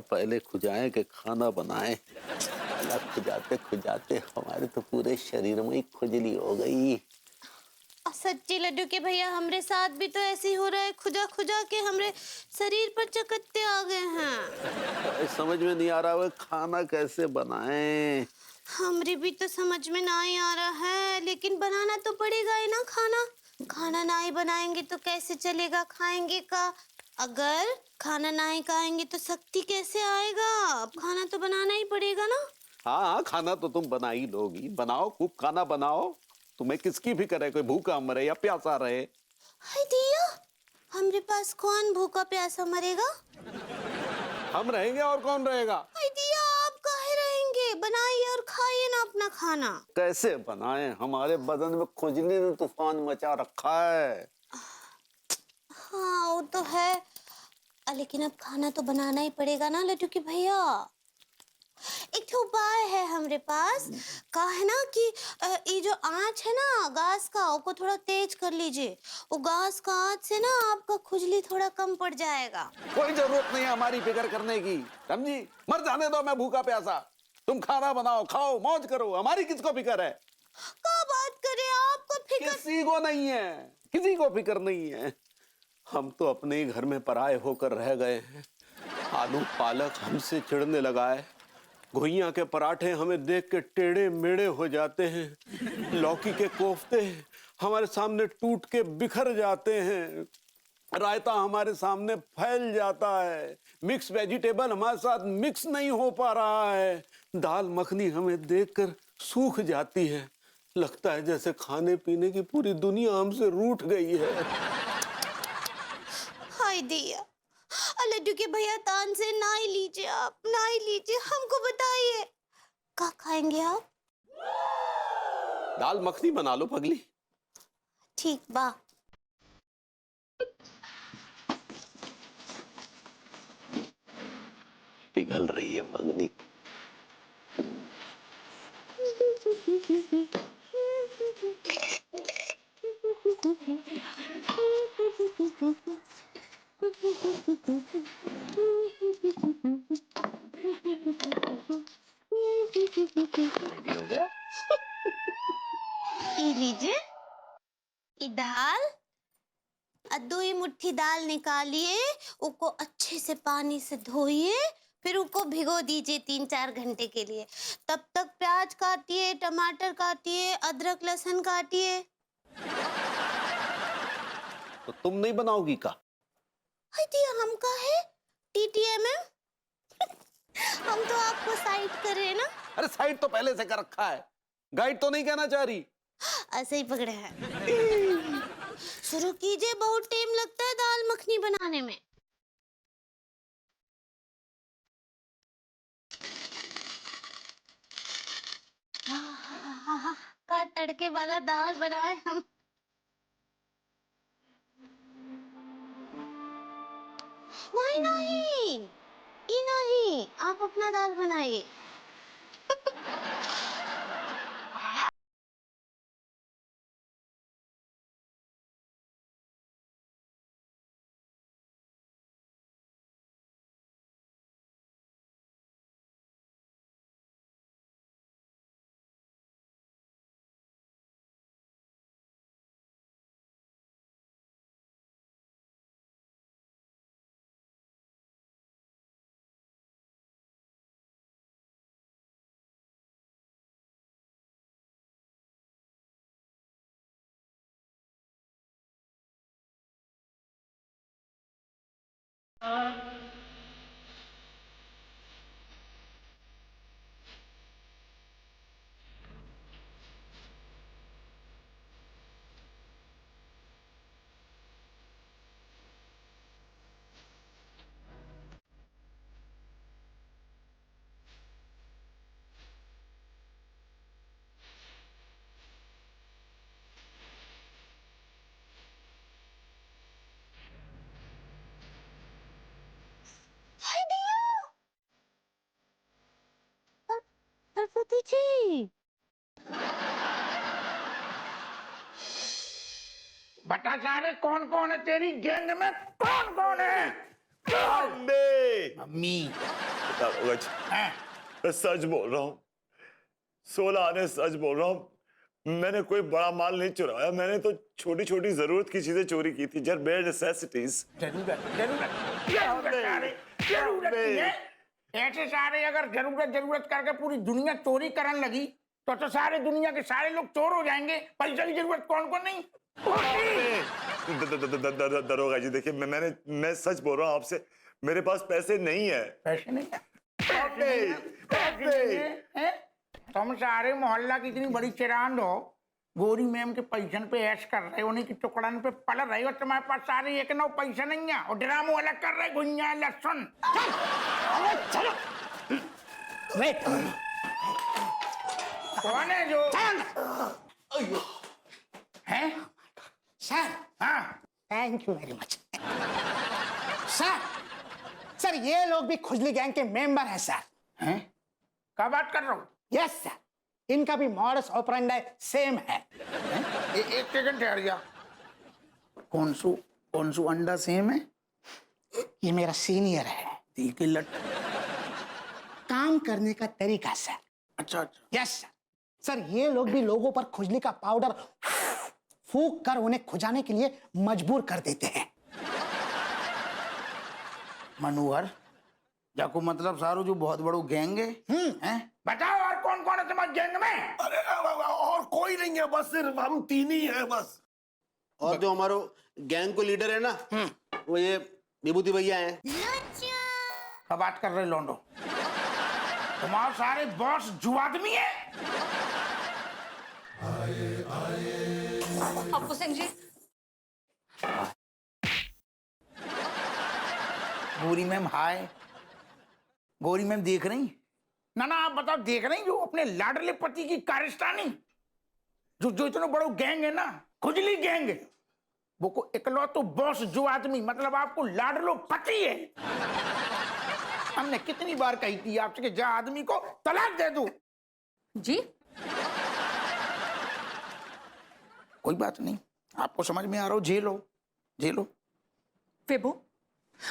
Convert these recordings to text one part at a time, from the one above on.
पहले खुजाएं कि खाना बनाएं। खुजाते खुजाते हमारे तो पूरे शरीर में ही खुजली हो गई। सच्ची लड्डू के भैया, हमरे साथ भी तो ऐसे ही हो रहा है। खुजा खुजा के हमरे शरीर पर चकत्ते आ गए हैं। समझ में नहीं आ रहा है खाना कैसे बनाएं। हमरे भी तो समझ में ना ही आ रहा है, लेकिन बनाना तो पड़ेगा ही ना। खाना खाना ना ही बनाएंगे तो कैसे चलेगा? खाएंगे का? अगर खाना ना ही खाएंगे तो शक्ति कैसे आएगा? अब खाना तो बनाना ही पड़ेगा ना। हाँ हाँ, खाना तो तुम बना ही लोगी। बनाओ, खूब खाना बनाओ। तुम्हें किसकी फिक्र है? कोई भूखा मरे या प्यासा रहे? हाय दिया, हमरे पास कौन भूखा प्यासा मरेगा? हम रहेंगे और कौन रहेगा? हाय दिया, आप काहे रहेंगे? बनाइए और खाइए ना अपना खाना। कैसे बनाएं? हमारे बदन में खुजली ने तूफान मचा रखा है। हाँ वो तो है, लेकिन अब खाना तो बनाना ही पड़ेगा ना लड्डू के भैया। एक तो उपाय है हमरे पास। का है ना कि ये जो आँच है ना गैस का, उसको थोड़ा तेज कर लीजिए। वो गैस का आँच से ना आपका खुजली थोड़ा कम पड़ जाएगा। कोई जरूरत नहीं है हमारी फिक्र करने की, समझी? मर जाने दो, मैं भूखा प्यासा। तुम खाना बनाओ, खाओ, मौज करो। हमारी किसको फिक्र है? क्या बात करे, आपको फिक्र? किसी को नहीं है, किसी को फिक्र नहीं है। हम तो अपने ही घर में पराये होकर रह गए हैं। आलू पालक हमसे चिढ़ने लगा है। घुइयां के पराठे हमें देख के टेढ़े मेढ़े हो जाते हैं। लौकी के कोफ्ते हमारे सामने टूट के बिखर जाते हैं। रायता हमारे सामने फैल जाता है। मिक्स वेजिटेबल हमारे साथ मिक्स नहीं हो पा रहा है। दाल मखनी हमें देखकर सूख जाती है। लगता है जैसे खाने पीने की पूरी दुनिया हमसे रूठ गई है। हाय दिया, लड्डू के भैया तान से ना ही लीजिए, आप ना ही लीजिए। हमको बताइए क्या खाएंगे आप? दाल मखनी बना लो पगली। ठीक बा। पिघल रही है मगनी। ये लीजिए, ये दाल। दो ही मुट्ठी दाल निकालिए, उसको अच्छे से पानी से धोइए, फिर उसको भिगो दीजिए 3-4 घंटे के लिए। तब तक प्याज काटिए, टमाटर काटिए, अदरक लहसुन काटिए। तो तुम नहीं बनाओगी का? हाय दिया, हम का है TTMM? हम तो आपको साइड कर रहे हैं ना। अरे साइड तो पहले से कर रखा है, गाइड तो नहीं कहना चाह रही। ऐसे ही पकड़े हैं। शुरू कीजिए, बहुत टाइम लगता है दाल मखनी बनाने में। का तड़के वाला दाल बनाए हम। नहीं नहीं, ये नहीं, आप अपना दाल बनाइए। हाय दिया, सरस्वती जी। बता जा रे, कौन कौन है तेरी गैंग में? कौन कौन है? मम्मी मैं सच बोल रहा हूँ, 16 आने सच बोल रहा हूँ। मैंने कोई बड़ा माल नहीं चुराया, मैंने तो छोटी छोटी जरूरत की चीजें चोरी की थी, जस्ट बेयर नेसेसिटीज। जरूरत नहीं है। ऐसे सारे अगर जरूरत करके पूरी दुनिया चोरी करने लगी तो सारे दुनिया के सारे लोग चोर हो जाएंगे। पैसे की जरूरत कौन कौन नहीं होती। दरोगा जी देखिए, मैं सच बोल रहा हूँ आपसे, मेरे पास पैसे नहीं है। पैसे नहीं है? तुम सारे मोहल्ला की इतनी बड़ी चिरांद हो, गोरी मैम के पैसन पे ऐश कर रहे हो, उन्हीं की चुकड़न पे पल रहे हो, तुम्हारे पास सारे एक नौ पैसा नहीं है और ड्रामो अलग कर रहे गुंजा लहसुन। चलो वेट। कौन है जो है? सर हाँ thank you very much. Sir ये लोग भी खुजली गैंग के मेंबर हैं सर। हैं? क्या बात कर रहा हूँ? यस सर, इनका भी मॉडस ऑपरेंडी सेम है। एक सेकंड ठहर जा। कौन सू अंडा सेम है? ये मेरा सीनियर है। दिल की लट। काम करने का तरीका सर। अच्छा अच्छा। Yes sir. सर ये लोग भी लोगों पर खुजली का पाउडर फूंक कर उन्हें खुजाने के लिए मजबूर कर देते हैं। मनोहर जाको मतलब सारू जो बहुत बड़ो गैंग है? बताओ और कौन कौन है तुम्हारे गैंग में? अरे और कोई नहीं है, बस सिर्फ हम तीन ही हैं बस। और जो हमारो गैंग को लीडर है ना, वो ये विभूति भैया हैं। क्या बात कर रहे लोंडो? तुम्हारे सारे बॉस जुआदमी है? Pappu Singh ji, Gauri ma'am hi. Gauri ma'am देख रही? ना आप बताओ, देख रही जो अपने लाडले पति की कारस्तानी, जो इतना बड़ो गैंग है ना, खुजली गैंग है, वो को इकलौतो बॉस जो आदमी, मतलब आपको लाडलो पति है। हमने कितनी बार कही थी आपसे कि जा आदमी को तलाक दे दो। जी कोई बात नहीं, आपको समझ में आ रहा हो, झेलो। विभू,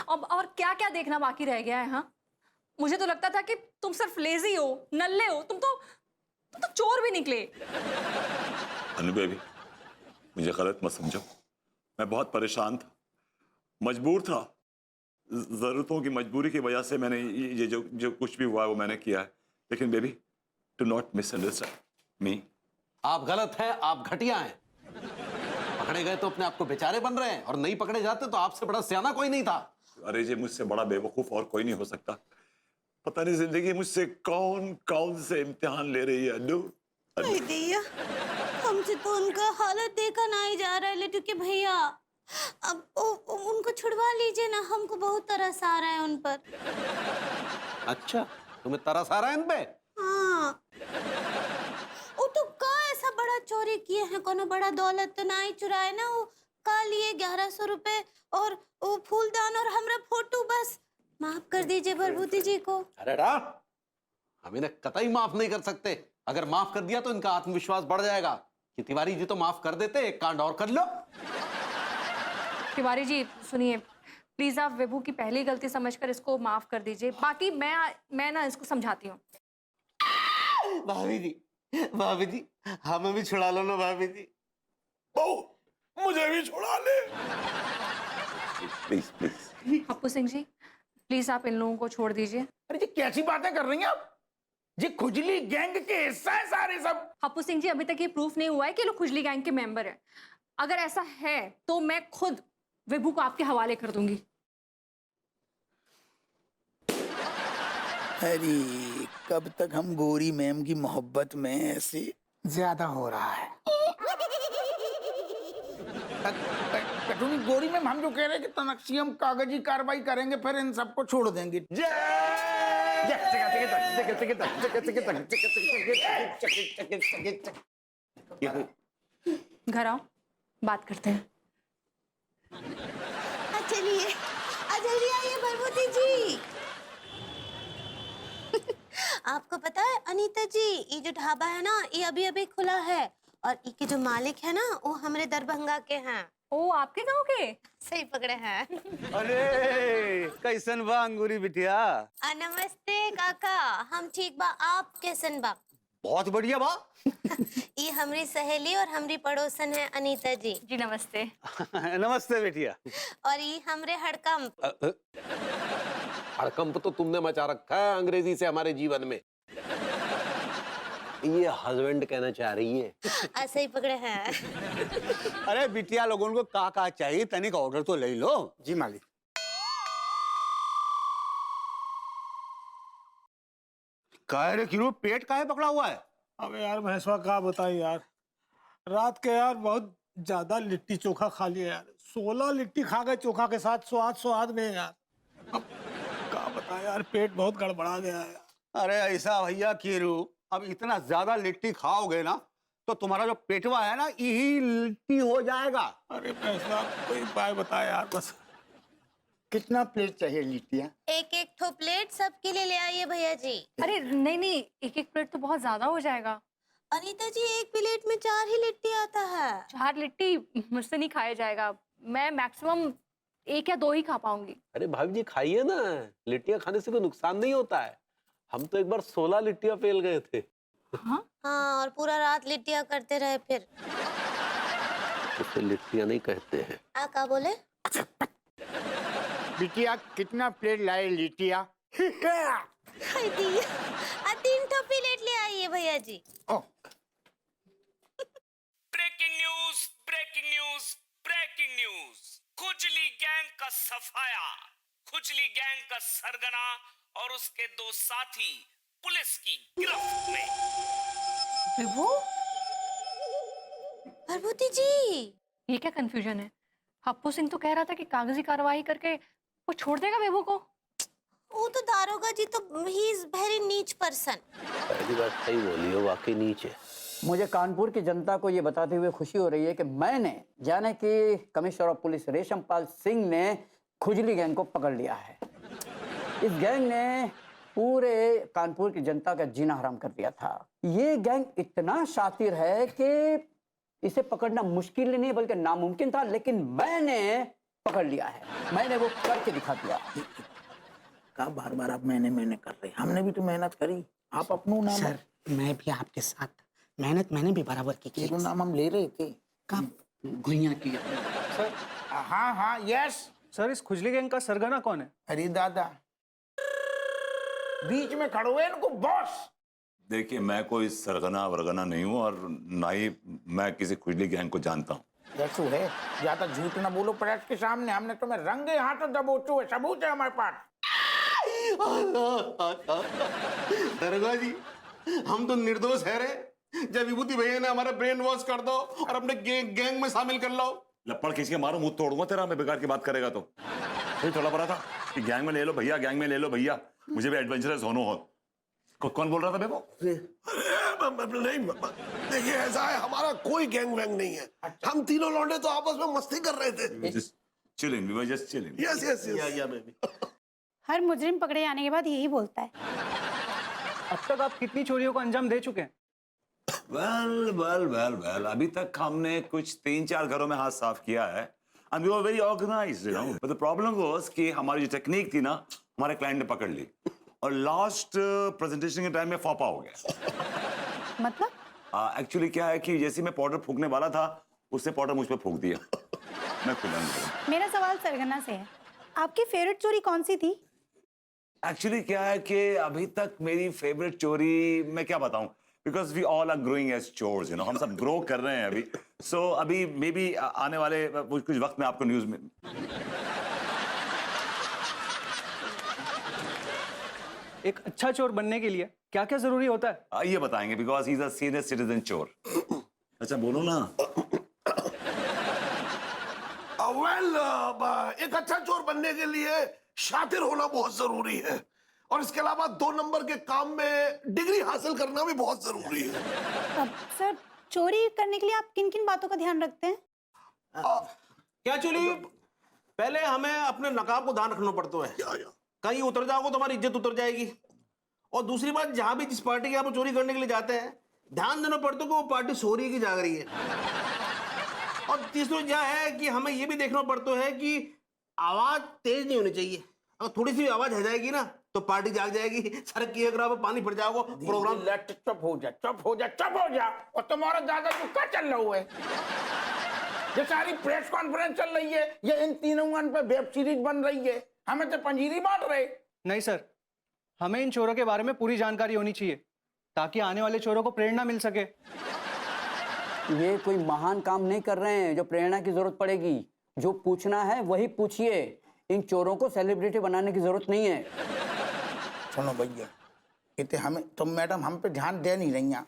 अब और क्या क्या देखना बाकी रह गया है? हाँ, मुझे तो लगता था कि तुम सिर्फ लेजी हो, नल्ले हो, तुम तो चोर भी निकले। अनु बेबी, मुझे गलत मत समझो, मैं बहुत परेशान था, मजबूर था, जरूरतों की मजबूरी की वजह से मैंने ये जो कुछ भी हुआ है वो मैंने किया है। लेकिन बेबी, डू नॉट मिसअंडरस्टैंड मी। आप गलत हैं, आप घटिया हैं। पकड़े गए तो अपने आप को बेचारे बन रहे हैं, और नहीं पकड़े जाते तो आपसे बड़ा सियाना कोई नहीं था। अरे जी, मुझसे बड़ा बेवकूफ और कोई नहीं हो सकता। पता नहीं जिंदगी मुझसे कौन से इम्तिहान ले रही है। अनु भैया, हमसे तो उनका हालत देखा ना ही जा रहा है लेटू के भैया। अब उनको छुड़वा लीजिए ना, हमको बहुत तरस आ रहा है उन पर। अच्छा, तुम्हें तरस आ रहा है इन पे? हाँ, वो तो का ऐसा बड़ा चोरी किए हैं, कोनो बड़ा दौलत तो ना ही चुराए ना। वो का लिए 1100 रुपए और वो फूलदान और हमरा फोटो, बस माफ कर दीजिए भरभूति जी को। अरे हम इन्हें कतई माफ नहीं कर सकते। अगर माफ कर दिया तो इनका आत्मविश्वास बढ़ जाएगा कि तिवारी जी तो माफ कर देते, एक कांड और कर लो। तिवारी जी सुनिए, प्लीज आप विभू की पहली गलती समझकर इसको माफ कर दीजिए। बाकी मैं ना इसको समझाती हूँ। भाभी जी हमें भी छुड़ा लो ना भाभी जी। बहू, मुझे भी छुड़ा ले। प्लीज। पप्पू सिंह जी, प्लीज आप इन लोगों को छोड़ दीजिए। अरे जी कैसी बातें कर रही हैं आप? जी खुजली गैंग के हिस्सा है सारे सब। पप्पू सिंह जी, अभी तक ये प्रूफ नहीं हुआ है कि लोग खुजली गैंग के मेंबर हैं। अगर ऐसा है तो मैं खुद विभू को आपके हवाले कर दूंगी। अरे कब तक हम गौरी मैम की मोहब्बत में ऐसे ज्यादा हो रहा है। कटुनी गौरी मैम, हम जो कह रहे हैं कि तनक्सी हम कागजी कार्रवाई करेंगे, फिर इन सबको छोड़ देंगे। घर आओ, बात करते हैं। चलिए, जल्दी आइए भरभूति जी। आपको पता है अनीता जी, ये जो ढाबा है ना, ये अभी अभी खुला है और इके जो मालिक है ना वो हमारे दरभंगा के हैं। ओ, आपके गांव के? सही पकड़े हैं। अरे कैसन बा अंगूरी बिटिया? नमस्ते काका, हम ठीक बा, आप कैसन बा? बहुत बढ़िया बा। ये हमारी सहेली और हमारी पड़ोसन है अनीता जी। जी नमस्ते। नमस्ते बिटिया। और ये हमरे हड़कंप। हड़कंप तो तुमने मचा रखा है अंग्रेजी से हमारे जीवन में। ये हस्बैंड कहना चाह रही है। सही पकड़े हैं। अरे बिटिया लोगों को का चाहिए, तनिक ऑर्डर तो ले लो। जी मालिक। काहे रे किरू, पेट काहे पकड़ा हुआ है? अबे यार भैंसवा का बताई यार, रात के यार बहुत ज्यादा लिट्टी चोखा खा लिया यार। 16 लिट्टी खा गए चोखा के साथ, स्वाद में यार। अब का बताए यार, पेट बहुत गड़बड़ा गया है यार। अरे ऐसा भैया किरू, अब इतना ज्यादा लिट्टी खाओगे ना तो तुम्हारा जो पेटवा है ना यही लिट्टी हो जाएगा। अरे भैंसवा कोई उपाय बता यार बस। कितना प्लेट चाहिए लिट्टियाँ? एक एक ठो प्लेट सबके लिए ले आइए भैया जी। अरे नहीं नहीं, एक एक प्लेट तो बहुत ज्यादा हो जाएगा। अनीता जी एक प्लेट में 4 ही लिट्टी आता है। 4 लिट्टी मुझसे नहीं खाया जाएगा, मैं मैक्सिमम 1 या 2 ही खा पाऊंगी। अरे भाभी जी खाइए ना, लिट्टियां खाने से कोई नुकसान नहीं होता है। हम तो एक बार 16 लिट्टियां पेल गए थे। हाँ? हाँ, और पूरा रात लिट्टियाँ करते रहे फिर। उसे लिट्टियां नहीं कहते हैं। का बोले? बिटिया कितना प्लेट लाए लिट्टियाँ? 3 ठो प्लेट ले आइए भैया जी। Breaking news, breaking news, breaking news. खुजली गैंग का सफाया। खुजली गैंग का सरगना और उसके 2 साथी पुलिस की गिरफ्त में। विभू, भरभूति जी, ये क्या कंफ्यूजन है? हप्पू सिंह तो कह रहा था कि कागजी कार्रवाई करके वो छोड़ देगा विभू को। वो तो दारोगा जी तो ही इज वेरी नीच पर्सन। पहली बात सही बोली हो, वाकई नीचे। मुझे कानपुर की जनता को ये बताते हुए खुशी हो रही है कि मैंने जाने कि कमिश्नर ऑफ पुलिस रेशमपाल सिंह ने खुजली गैंग को पकड़ लिया है। इस गैंग ने पूरे कानपुर की जनता का जीना हराम कर दिया था। ये गैंग इतना शातिर है कि इसे पकड़ना मुश्किल नहीं बल्कि नामुमकिन था, लेकिन मैंने पकड़ लिया है। मैंने वो करके दिखा दिया। का बार बार आप मैंने कर रहे, हमने भी तो मेहनत करी। आप अपनों नाम सर मैं भी आपके साथ, मेहनत मैंने भी बराबर की। तेरो नाम हम ले रहे थे। कब? घुइयां की। सर, हाँ हाँ यस। सर इस खुजली गैंग का सरगना कौन है? अरे दादा, बीच में खड़े हुए इनको बॉस। देखिए, मैं कोई सरगना वरगना नहीं हूँ और ना ही मैं किसी खुजली गैंग को जानता हूँ। जैसू है, ज्यादा झूठ ना बोलो प्रेस के सामने। हमने तुम्हें रंगे हाथों दबोचू है, सबूत है हमारे पास। दरोगा जी, हम तो निर्दोष है रे। जब विभूति भैया ने हमारा ब्रेन वॉश कर दो और अपने गैंग में शामिल कर लो। लपड़ खींच के मारो, मुंह तोड़ूंगा तेरा मैं बेकार की बात करेगा तो। फिर थोड़ा पड़ा था कि गैंग में ले लो भैया, गैंग में ले लो भैया, मुझे भी एडवेंचरस होना हो। कौन बोल रहा था बेबो? नहीं देखिए, ऐसा है, हमारा कोई गैंग वैंग नहीं है। हम तीनों लौंडे तो आपस में मस्ती कर रहे थे। Chilling, we were just chilling. Yes yes yes. हर मुजरिम पकड़े जाने के बाद यही बोलता है। अब तक आप कितनी चोरियों को अंजाम दे चुके हैं? वेल, अभी तक हमने कुछ 3-4 घरों में हाथ साफ किया है। And we were very organized, you know. But the problem was कि हमारी जो टेक्निक थी ना, हमारे क्लाइंट ने पकड़ ली और लास्ट प्रेजेंटेशन के टाइम में फापा हो गया। मतलब? एक्चुअली क्या है कि जैसे मैं पाउडर फूकने वाला था, उससे पाउडर मुझ पे फूक दिया। मैं खुला नहीं। मेरा सवाल सरगना से है, आपकी फेवरेट चोरी कौन सी थी? एक्चुअली क्या है कि अभी तक मेरी फेवरेट चोरी मैं क्या बताऊं, because we all are growing as चोर्स, यू नो, हम सब ग्रो कर रहे हैं अभी। सो अभी मे बी आने वाले कुछ वक्त में आपको न्यूज में। एक अच्छा चोर बनने के लिए क्या क्या जरूरी होता है? ये बताएंगे, because he is a senior citizen चोर। अच्छा बोलो ना। वेल, एक अच्छा चोर बनने के लिए शातिर होना बहुत जरूरी है और इसके अलावा 2 नंबर के काम में डिग्री हासिल करना भी बहुत जरूरी है। अब सर, चोरी करने के लिए आप किन किन बातों का ध्यान रखते हैं? क्या चोरी? पहले हमें अपने नकाब को ध्यान रखना पड़ता है। कहीं उतर जाओगे तो हमारी इज्जत उतर जाएगी। और दूसरी बात, जहां भी जिस पार्टी के आप चोरी करने के लिए जाते हैं, ध्यान देना पड़ता है कि वो पार्टी सो रही है कि जाग रही है। और तीसरा यह है कि हमें ये भी देखना पड़ता है कि आवाज तेज नहीं होनी चाहिए। अगर थोड़ी सी आवाज हो जाएगी ना तो पार्टी जाग जाएगी, सड़क की एक राह पे पानी भर जाएगा, प्रोग्राम। लेट चुप हो जा, चुप हो जा, चुप हो जा। और तुम्हारा ज्यादा चुपका चल रहा है। ये सारी प्रेस कॉन्फ्रेंस चल रही है, ये इन तीनों पे वेब सीरीज बन रही है, हमें तो पंजीरी बांट रहे। नहीं सर, हमें इन चोरों के बारे में पूरी जानकारी होनी चाहिए ताकि आने वाले चोरों को प्रेरणा मिल सके। ये कोई महान काम नहीं कर रहे हैं जो प्रेरणा की जरूरत पड़ेगी। जो पूछना है वही पूछिए। इन चोरों को सेलिब्रिटी बनाने की जरूरत नहीं है। सुनो भैया, इतने हमें तुम मैडम हम पे ध्यान दे नहीं रही हैं।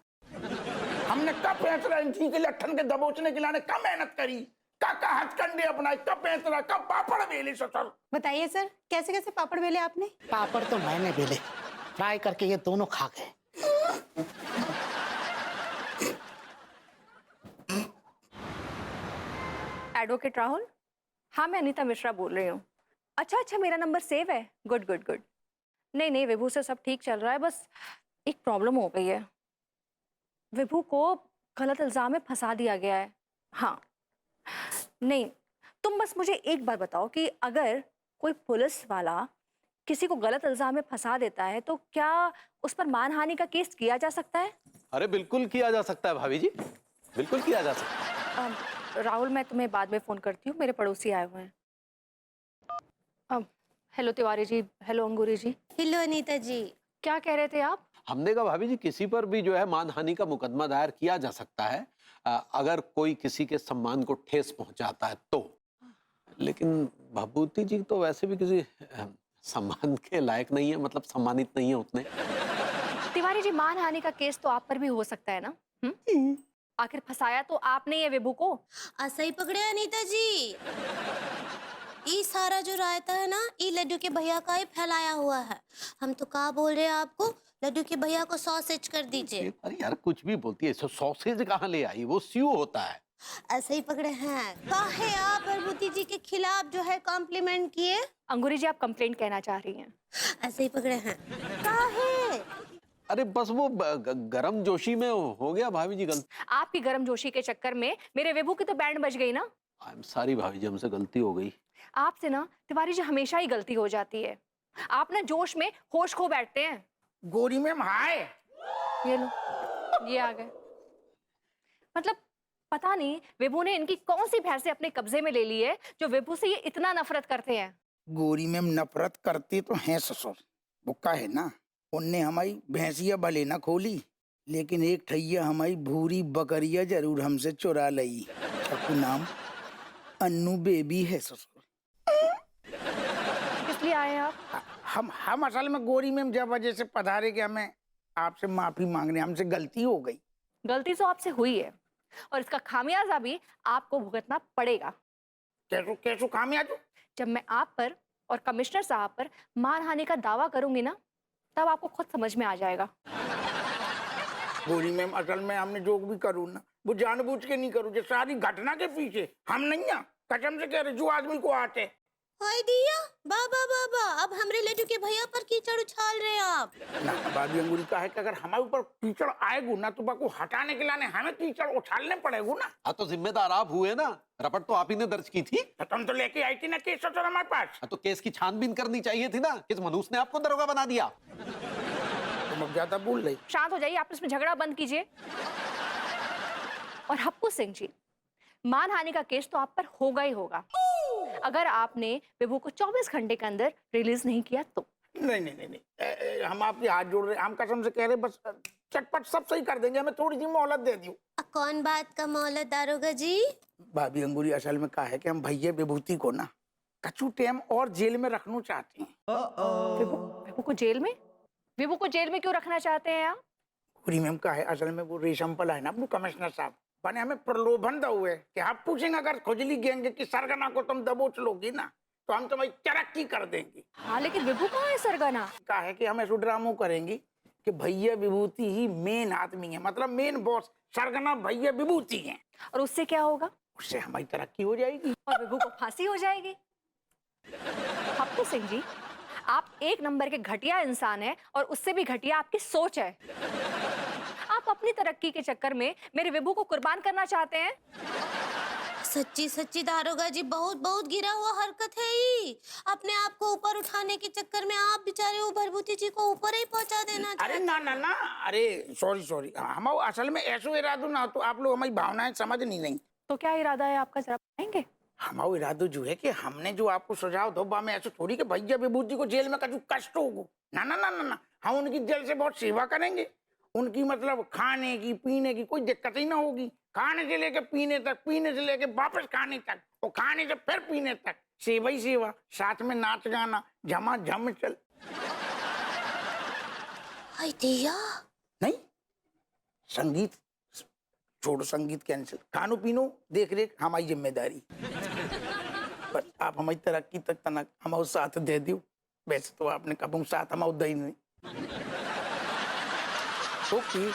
हमने कब फैसला इनकी के लट्ठन के दबोचने के लाने कब मेहनत करी, कब हथकंडे अपनाए, कब फैसला, कब पापड़ बेले। सर बताइए सर, कैसे कैसे पापड़ बेले आपने? पापड़ तो मैंने बेले, फ्राई करके ये दोनों खा गए। एडवोकेट राहुल? हाँ, मैं अनीता मिश्रा बोल रही हूँ। अच्छा, मेरा नंबर सेव है। Good good good. नहीं, विभू से सब ठीक चल रहा है, बस एक प्रॉब्लम हो गई है। विभू को गलत इल्जाम में फंसा दिया गया है। हाँ, नहीं, तुम बस मुझे एक बार बताओ कि अगर कोई पुलिस वाला किसी को गलत इल्जाम में फंसा देता है तो क्या उस पर मानहानि का केस किया जा सकता है? अरे बिल्कुल किया जा सकता है भाभी जी, बिल्कुल किया जा सकता है। राहुल, मैं तुम्हें बाद में फोन करती हूँ, मेरे पड़ोसी आए हुए हैं। हेलो तिवारी जी, हेलो अंगूरी जी। हेलो अनीता जी। क्या कह रहे थे आप? हमने कहा भाभी जी किसी पर भी जो है मानहानि का मुकदमा दायर किया जा सकता है अगर कोई किसी के सम्मान को ठेस पहुंचाता है तो। लेकिन भभूति जी तो वैसे भी किसी सम्मान के लायक नहीं है, मतलब सम्मानित नहीं है उतने। तिवारी जी, मानहानि का केस तो आप पर भी हो सकता है ना? आखिर फंसाया तो आपने ये विभू को। सही पकड़े अनीता जी। ये सारा जो रायता है ना, ये लड्डू के भैया का ही फैलाया हुआ है। हम तो क्या बोल रहे हैं आपको, लड्डू के भैया को सॉसेज कर दीजिए। अरे यार कुछ भी बोलती है, सॉसेज कहाँ ले आई, वो स्यू होता है। ऐसे ही पकड़े हैं। काहे आप भभूति जी के खिलाफ जो है कॉम्प्लीमेंट किए? अंगूरी जी, आप कंप्लेंट कहना चाह रही हैं? ऐसे ही पकड़े हैं। काहे? अरे बस वो गरम जोशी में हो गया भाभी जी गलती। आपकी गरम जोशी के चक्कर में मेरे विभू की तो बैंड बज गई ना। आई एम सॉरी भाभी जी, हमसे गलती हो गई। आपसे ना तिवारी जी हमेशा ही गलती हो जाती है। आप ना जोश में होश खो बैठते हैं। गोरी मैम हाय। ये लो, ये आ गए। मतलब पता नहीं विभू ने इनकी कौन सी भैंसें अपने कब्जे में ले ली है जो विभू से ये इतना नफरत करते हैं। गोरी मैम नफरत करती तो हैं ससुर, वो का है ना, उनने हमारी भैंसिया भले ना खोली लेकिन एक ठैया हमारी भूरी बकरिया जरूर हमसे चुरा लई। सबको नाम अन्नू बेबी है ससुर। इसलिए आए आप? हम असल में गोरी मैम जब वजह से पधारे कि हमें आपसे माफी मांगने, हमसे गलती हो गई। गलती तो आपसे हुई है और इसका खामियाजा भी आपको भुगतना पड़ेगा। कैसो खामियाजा? जब मैं आप पर और कमिश्नर साहब पर मानहानि का दावा करूंगी ना, तब आपको खुद समझ में आ जाएगा। गोरी मैम असल में हमने जो भी करूँ ना, वो जानबूझ के नहीं करूँ। जो सारी घटना के पीछे हम नहीं है, कसम से कह रहे, जो आदमी को आते। हाय दिया बाबा बाबा, अब हमरे लड्डू के भैया पर कीचड़ उछाल रहे हैं आप। ना बाबी अंगूरी का है कि अगर हमारे ऊपर कीचड़ आएगू ना तो बाको हटाने के लाने हमें कीचड़ उछालने पड़ेगू ना। हाँ तो जिम्मेदार आप हुए ना, रपट तो आप ही ने दर्ज की थी। तुम तो लेके आई थी ना केस सर हमारे पास। तो केस की छानबीन करनी चाहिए थी ना, किस मनूस ने आपको दरोगा बना दिया। तुम अब ज्यादा बोल रही। शांत हो जाइए, आपस में झगड़ा बंद कीजिए। और हप्पू सिंह जी, मानहानि का केस तो आप पर होगा ही होगा अगर आपने विभू को 24 घंटे के अंदर रिलीज नहीं किया तो। नहीं, हम आपके हाथ जोड़ रहे, हम कसम से कह रहे, बस चटपट सब सही कर देंगे, हमें थोड़ी सी मोहलत दे दियो। कौन बात का मोहलत दारोगा जी? भाभी अंगूरी असल में कहा है कि हम भैया विभूति को ना कछु टाइम और जेल में रखना चाहते हैं। विभू को जेल में? विभू को जेल में क्यों रखना चाहते हैं आप? पूरी मैम का है असल में वो रेशम पला है ना अपने कमिश्नर साहब बने, हमें प्रलोभन हुए कि आप पूछेंगे अगर खुजली गैंग की सरगना को तुम दबोच लोगी ना तो हम तुम्हारी तरक्की कर देंगे। हाँ, लेकिन विभू कहाँ है सरगना? कहा है कि हम ऐसा ड्रामो करेंगे कि भैया विभूति ही मेन आदमी है, मतलब मेन बॉस, सरगना भैया विभूति है। और उससे क्या होगा? उससे हमारी तरक्की हो जाएगी और विभू को फांसी हो जाएगी। हप्पू सिंह जी, आप एक नंबर के घटिया इंसान हैं और उससे भी घटिया आपकी सोच है। आप अपनी तरक्की के चक्कर में मेरे विभू को कुर्बान करना चाहते हैं। सच्ची सच्ची दारोगा जी, बहुत बहुत गिरा हुआ हरकत है ये। अपने आप को ऊपर उठाने के चक्कर में आप बेचारे वो भरभूति जी को ऊपर ही पहुंचा देना अरे चाहते। ना ना ना, अरे सॉरी सॉरी, हम असल में ऐसो इरादो ना तो आप लोग हमारी भावनाएं समझ नहीं रही। तो क्या इरादा है आपका, जरा बताएंगे? हमारा इरादो जो है कि हमने जो आपको सुझाव दो बा में ऐसे थोड़ी कि भैया विभूति को जेल में कछु कष्ट होगो। ना ना ना ना ना, हम उनकी जेल से बहुत सेवा करेंगे। उनकी मतलब खाने की पीने की कोई दिक्कत ही ना होगी। खाने से लेके पीने तक, पीने से लेके वापस खाने तक, और खाने से फिर पीने तक, सेवा ही सेवा, साथ में नाच गाना झमाझम चल। हाय दिया, नहीं संगीत छोड़ो, संगीत कैंसिल, खानो पीनो देख रेख हमारी जिम्मेदारी। पर आप हमारी तरक्की तक तनक हमारे साथ दे दियो। वैसे तो आपने कब साथ हमारा दही नहीं। ओके।